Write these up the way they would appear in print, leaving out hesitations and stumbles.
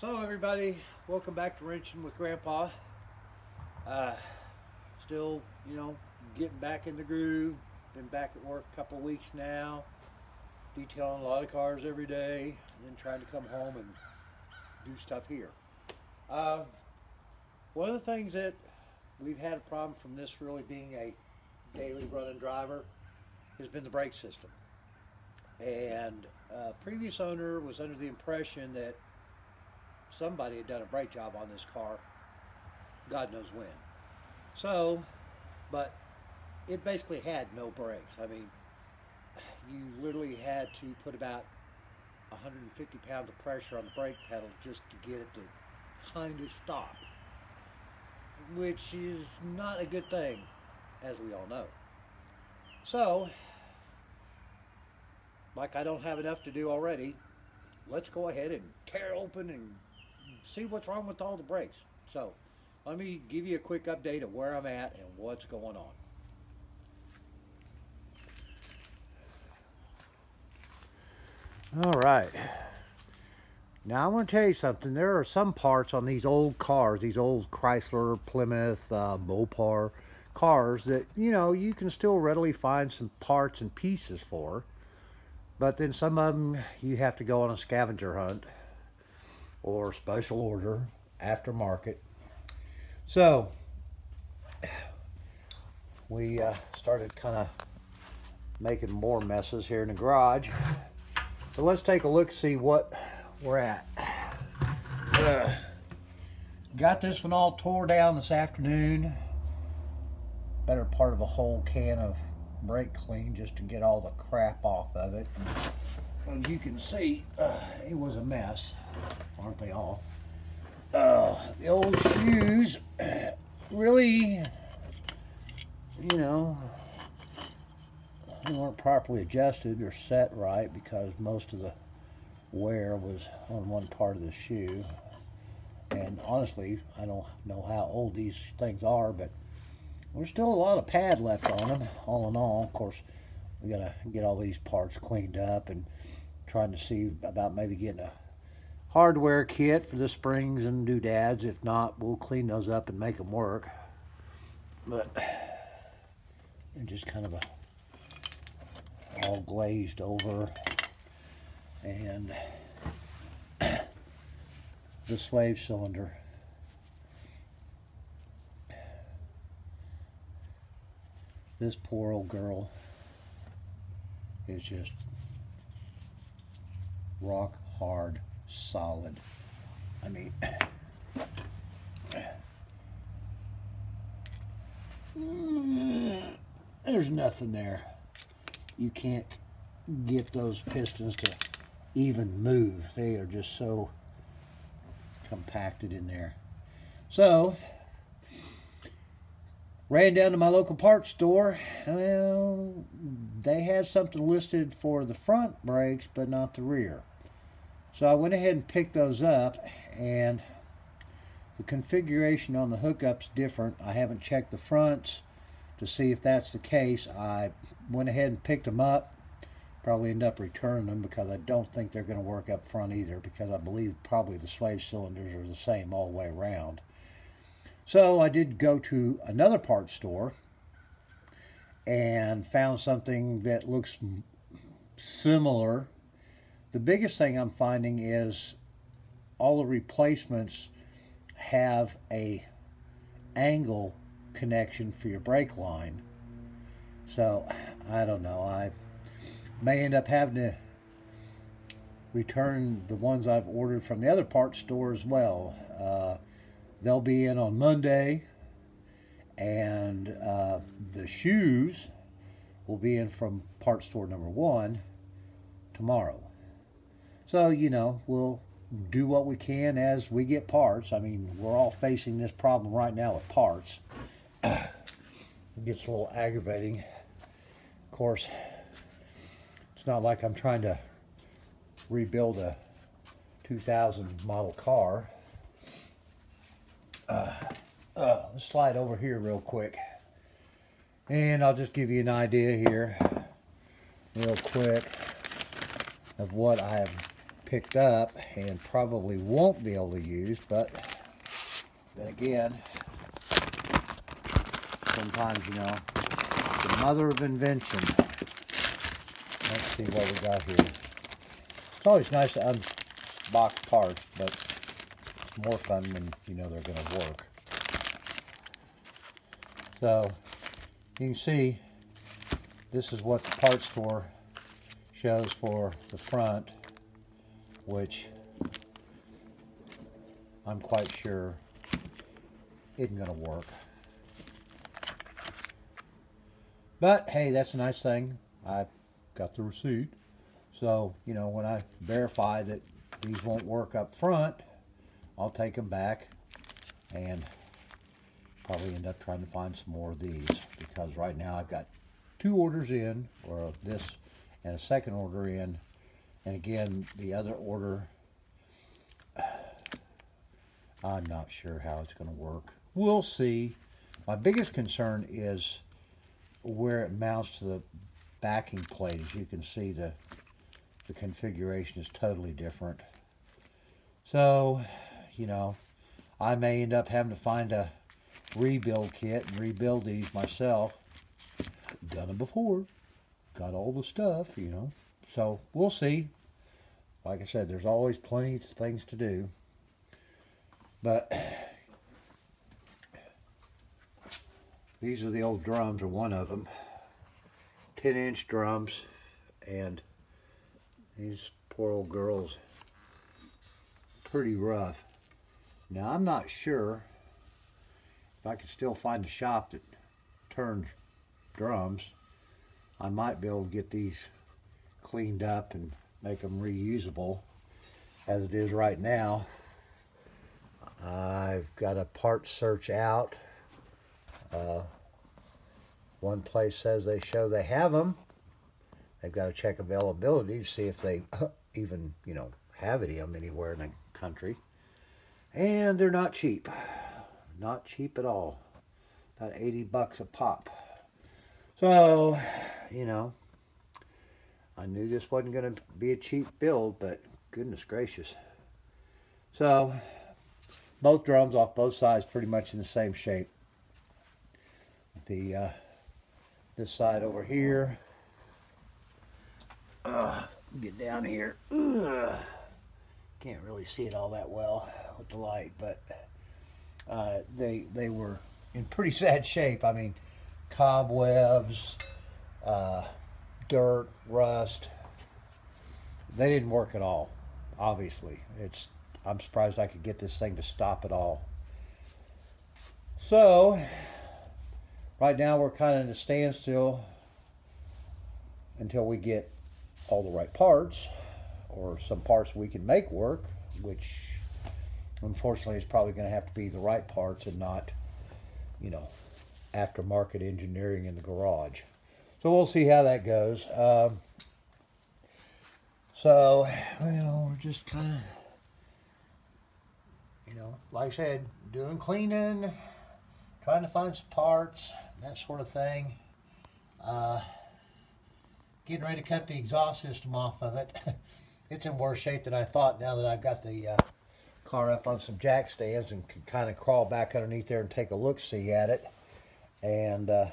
So everybody, welcome back to Wrenching with Grandpa. Still, getting back in the groove. Been back at work a couple of weeks now, detailing a lot of cars every day, and then trying to come home and do stuff here. One of the things that we've had a problem from this really being a daily running driver has been the brake system. And previous owner was under the impression that somebody had done a brake job on this car, God knows when. So, but it basically had no brakes. I mean, you literally had to put about 150 pounds of pressure on the brake pedal just to get it to kind of stop, which is not a good thing, as we all know. So, like I don't have enough to do already, let's go ahead and tear open and see what's wrong with all the brakes. So let me give you a quick update of where I'm at and what's going on. All right. Now I want to tell you something. There are some parts on these old cars, these old Chrysler, Plymouth, Mopar cars that, you can still readily find some parts and pieces for. But then some of them you have to go on a scavenger hunt or special order, aftermarket. So we started kind of making more messes here in the garage. So let's take a look, see what we're at. Got this one all tore down this afternoon. Better part of a whole can of brake clean just to get all the crap off of it. As you can see, it was a mess, aren't they all? The old shoes really, they weren't properly adjusted or set right because most of the wear was on one part of the shoe. And honestly, I don't know how old these things are, but there's still a lot of pad left on them, all in all. Of course, we gotta get all these parts cleaned up and trying to see about maybe getting a hardware kit for the springs and doodads. If not, we'll clean those up and make them work. But they're just kind of all glazed over. And the slave cylinder. This poor old girl is just rock hard solid. I mean, there's nothing there. You can't get those pistons to even move. They are just so compacted in there. So ran down to my local parts store. Well, they had something listed for the front brakes, but not the rear. So I went ahead and picked those up, and the configuration on the hookup's different. I haven't checked the fronts to see if that's the case. I went ahead and picked them up. Probably end up returning them because I don't think they're going to work up front either, because I believe probably the slave cylinders are the same all the way around. So I did go to another parts store and found something that looks similar. The biggest thing I'm finding is all the replacements have a angle connection for your brake line. So I don't know, I may end up having to return the ones I've ordered from the other parts store as well. They'll be in on Monday, and the shoes will be in from parts store number 1 tomorrow. So, we'll do what we can as we get parts. I mean, we're all facing this problem right now with parts. It gets a little aggravating. Of course, it's not like I'm trying to rebuild a 2000 model car. Let's slide over here real quick, and I'll just give you an idea here real quick of what I have picked up and probably won't be able to use, but then again, sometimes, you know, the mother of invention. Let's see what we got here. It's always nice to unbox parts, but it's more fun when you know they're going to work. So, you can see, this is what the parts store shows for the front, which I'm quite sure isn't going to work. But hey, that's a nice thing. I got the receipt. So, you know, when I verify that these won't work up front, I'll take them back and probably end up trying to find some more of these, because right now I've got 2 orders in, or this and a second order in, and again, the other order, I'm not sure how it's going to work. We'll see. My biggest concern is where it mounts to the backing plate. As you can see, the configuration is totally different. So, you know, I may end up having to find a rebuild kit and rebuild these myself. Done it before. Got all the stuff, you know. So, we'll see. Like I said, there's always plenty of things to do. But these are the old drums, or one of them. 10-inch drums, and these poor old girls, pretty rough. Now, I'm not sure if I could still find a shop that turns drums. I might be able to get these cleaned up and make them reusable. As it is right now, I've got a part search out. One place says they have them. They've got to check availability to see if they even, you know, have any of them anywhere in the country. And they're not cheap. Not cheap at all. About 80 bucks a pop. So, you know, I knew this wasn't going to be a cheap build, but goodness gracious. So, both drums off both sides pretty much in the same shape. The this side over here. Get down here. Can't really see it all that well with the light, but they were in pretty sad shape. I mean, cobwebs, dirt, rust. They didn't work at all. Obviously, I'm surprised I could get this thing to stop at all. So, right now we're kind of at a standstill until we get all the right parts, or some parts we can make work, which unfortunately is probably going to have to be the right parts and not, you know, aftermarket engineering in the garage. So we'll see how that goes. So, well, we're just kind of, you know, like I said, doing cleaning, trying to find some parts, that sort of thing. Getting ready to cut the exhaust system off of it. It's in worse shape than I thought now that I've got the car up on some jack stands and can kind of crawl back underneath there and take a look-see at it. And the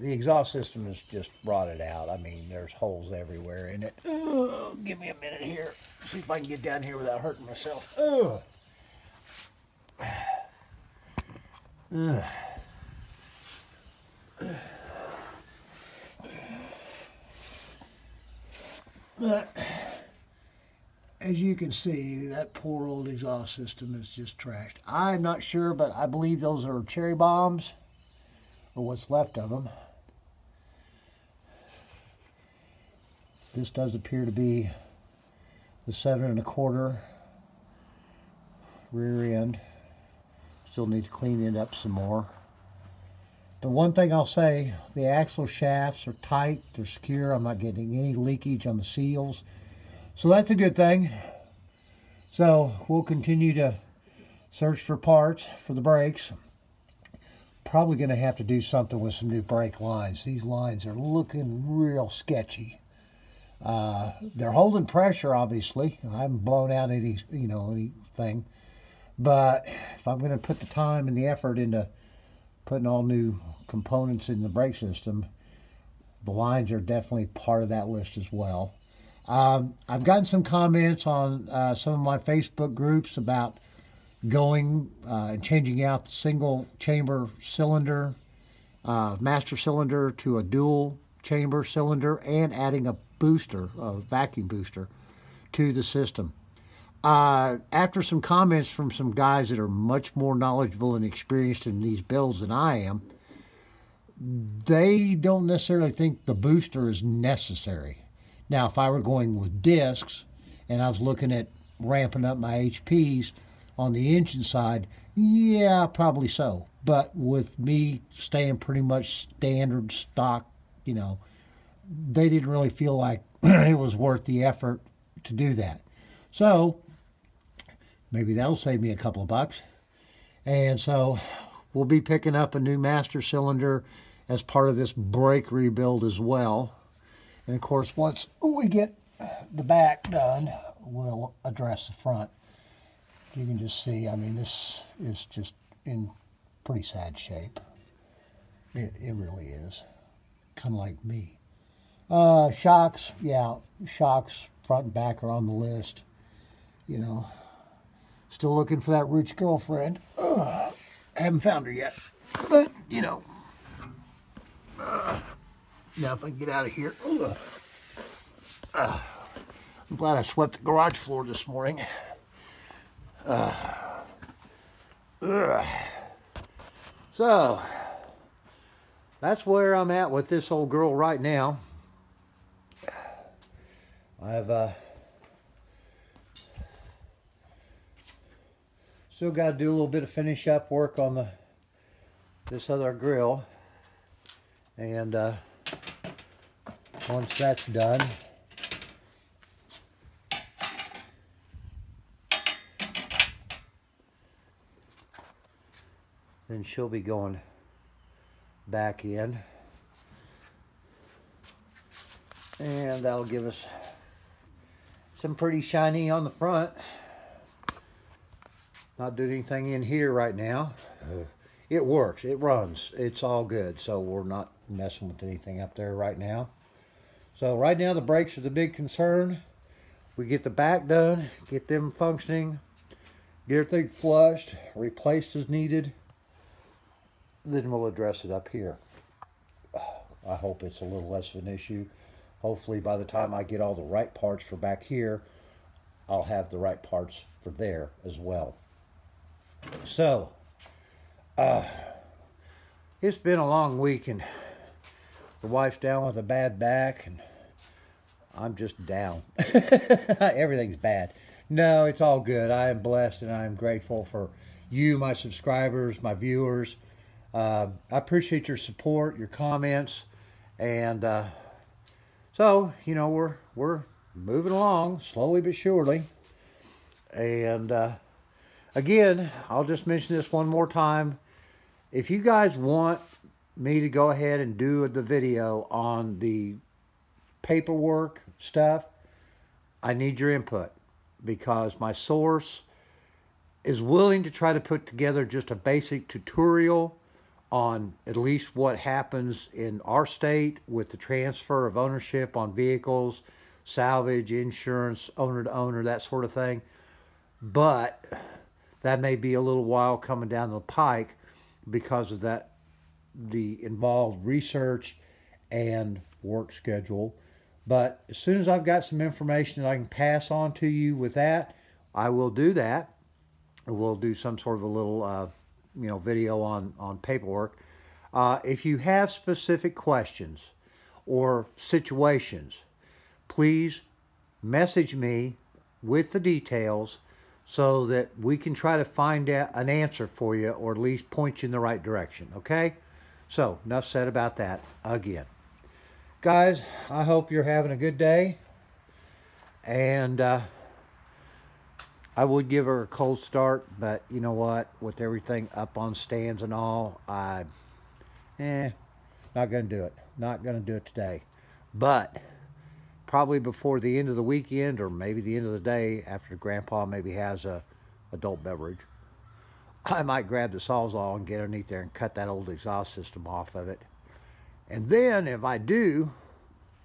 exhaust system is just rotted out. I mean, there's holes everywhere in it. Give me a minute here. See if I can get down here without hurting myself. But as you can see, that poor old exhaust system is just trashed. I'm not sure, but I believe those are cherry bombs, or what's left of them. This does appear to be the 7 1/4 rear end. Still need to clean it up some more. The one thing I'll say, the axle shafts are tight, they're secure. I'm not getting any leakage on the seals. So that's a good thing. So we'll continue to search for parts for the brakes. probably going to have to do something with some new brake lines. These lines are looking real sketchy. They're holding pressure, obviously. I haven't blown out anything. But if I'm going to put the time and the effort into putting all new components in the brake system, the lines are definitely part of that list as well. I've gotten some comments on some of my Facebook groups about going and changing out the single chamber cylinder, master cylinder, to a dual chamber cylinder, and adding a booster, a vacuum booster, to the system. After some comments from some guys that are much more knowledgeable and experienced in these builds than I am, they don't necessarily think the booster is necessary. Now, if I were going with discs and I was looking at ramping up my HPs on the engine side, yeah, probably so. But with me staying pretty much standard stock, they didn't really feel like it was worth the effort to do that. So maybe that'll save me a couple of bucks. And so we'll be picking up a new master cylinder as part of this brake rebuild as well. And of course, once we get the back done, we'll address the front. You can just see, I mean, this is just in pretty sad shape. It really is. Kind of like me. Shocks, yeah, shocks front and back are on the list. Still looking for that rich girlfriend. Haven't found her yet. But, now if I can get out of here. I'm glad I swept the garage floor this morning. So, that's where I'm at with this old girl right now. I've still got to do a little bit of finish up work on this other grill, and once that's done, then she'll be going back in, and that'll give us some pretty shiny on the front. Not doing anything in here right now. It works, it runs, it's all good, so we're not messing with anything up there right now. So right now the brakes are the big concern. We get the back done, get them functioning, get everything flushed, replaced as needed, then we'll address it up here. I hope it's a little less of an issue. Hopefully by the time I get all the right parts for back here, I'll have the right parts for there as well. So, it's been a long week, and the wife's down with a bad back, and I'm just down. Everything's bad. No, it's all good. I am blessed, and I am grateful for you, my subscribers, my viewers. I appreciate your support, your comments, and so, we're moving along slowly but surely. And again, I'll just mention this one more time. If you guys want me to go ahead and do the video on the paperwork stuff, I need your input, because my source is willing to try to put together just a basic tutorial on at least what happens in our state with the transfer of ownership on vehicles, salvage, insurance, owner to owner, that sort of thing. But that may be a little while coming down the pike because of the involved research and work schedule. But as soon as I've got some information that I can pass on to you with that, I will do that. We'll do some sort of a little video on paperwork. If you have specific questions or situations, please message me with the details so that we can try to find out an answer for you, or at least point you in the right direction, okay? So, enough said about that again. Guys, I hope you're having a good day, and I would give her a cold start, but you know what? With everything up on stands and all, not going to do it. Not going to do it today. But probably before the end of the weekend, or maybe the end of the day, after Grandpa maybe has a adult beverage, I might grab the Sawzall and get underneath there and cut that old exhaust system off of it. And then if I do,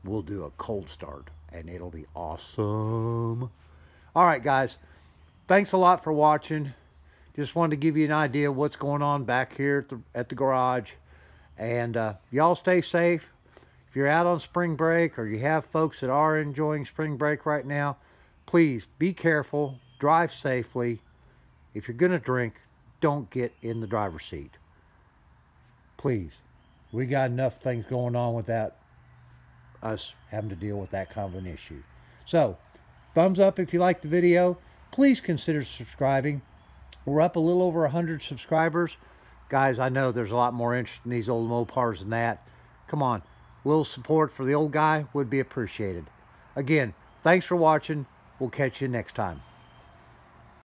we'll do a cold start, and it'll be awesome. All right, guys. Thanks a lot for watching. Just wanted to give you an idea of what's going on back here at the garage. And y'all stay safe. If you're out on spring break, or you have folks that are enjoying spring break right now, please be careful. Drive safely. If you're going to drink, don't get in the driver's seat. Please. We got enough things going on without us having to deal with that kind of an issue. So, thumbs up if you like the video. Please consider subscribing. We're up a little over 100 subscribers. Guys, I know there's a lot more interest in these old Mopars than that. Come on. A little support for the old guy would be appreciated. Again, thanks for watching. We'll catch you next time.